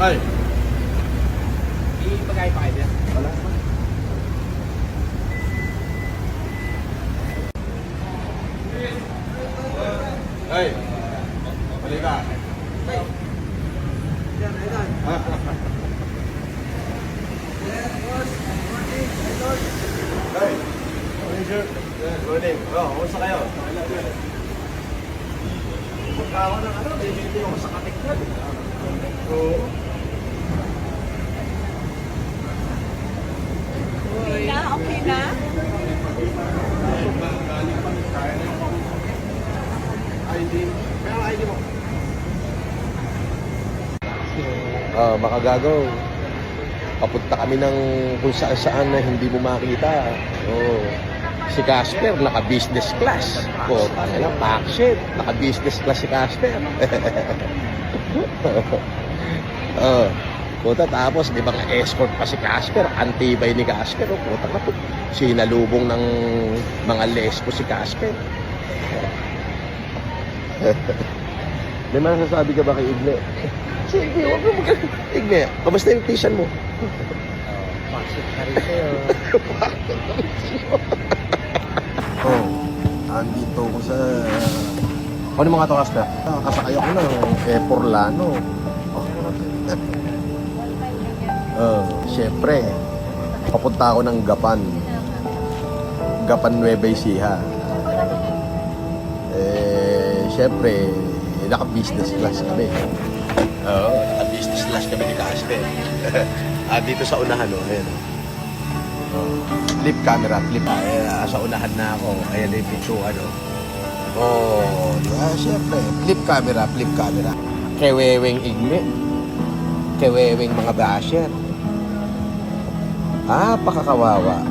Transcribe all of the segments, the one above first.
Ay. Ibagay pa kayo dyan. Wala. Ay. Balik ka. Yan, ayun. Ay. Morning, sir. Good morning. Oh, kumusta kayo? Pagka ako ng ano, hindi ako sa katiklan. Oo. Okay na? Okay na? ID. Pero ID mo. Makagagaw. Papunta kami ng kung saan na hindi mo makita. Oh. Si Casper, naka-business class. Oh, tanga lang, packshit. Naka-business class si Casper. Puta, tapos di ba escort pa si Casper, antibay ni Casper. Oh, puta na po. Sinalubong ng mga lesbo si Casper. May masasabi ka ba kay Igne? Sige, huwag mo magaling. Igne, kamusta yung tuition mo? Pasok ka rin kayo. Oh, andito ko sa... Ano mga to, Casper? Kasakay ako ng Porlano. Siyempre, papunta ako ng Gapan. Gapan Nueva Ecija. Siyempre, naka-business class kami. Oo, naka-business class kami ni Casper. Dito sa unahan, ayan. Flip camera, flip. Sa unahan na ako. Ayan yung picture, siyempre, flip camera, flip camera. Keweweng Igne. Keweweng mga basher. Pakakawawa.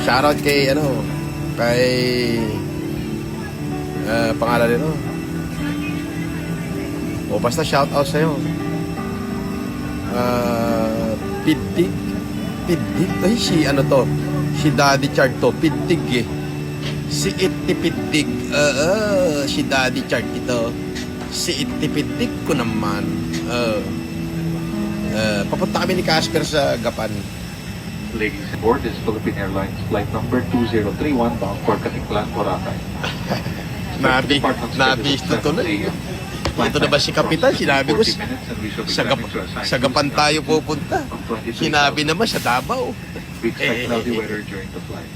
Shoutout kay, kay, pangalan nito. Basta shoutout sa'yo. Pidig. Ay, si Daddy Chart to. Pidig eh. Si Iti Pidig. Si Daddy Chart ito. Si Iti Pidig ko naman. Papunta kami ni Casper sa Gapan. Ladies aboard is Philippine Airlines flight number 2031 bound for Caticlan, Boracay. Nabis na tuloy. Ito na ba si Kapitan? Sinabi ko, sa Gapan tayo pupunta. Sinabi naman sa Davao. We expect cloudy weather during the flight.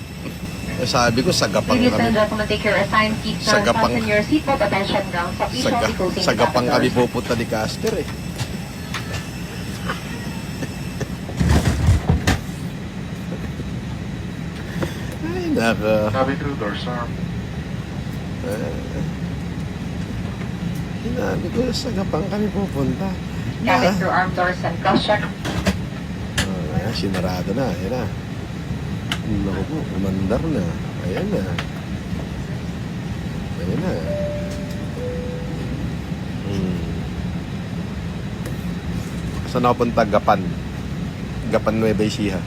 Sabi ko, sa Gapang Ladies and kami. gentlemen, take your assigned seats Sa now. Gapang- Fasten your seatbelt. Attention ground. Stop each of the closing Sa Gapang kami doors. pupunta ni Casper eh. Ay, naka. Cabin crew doors are Sinabi ko, sa Gapang kami pupunta. Cabin crew armed doors and cross check. Sinarado na. Ayan na. Naku po, umandar na. Ayan na. Ayan na. Saan ako punta? Gapan. Gapan Nueva Ecija.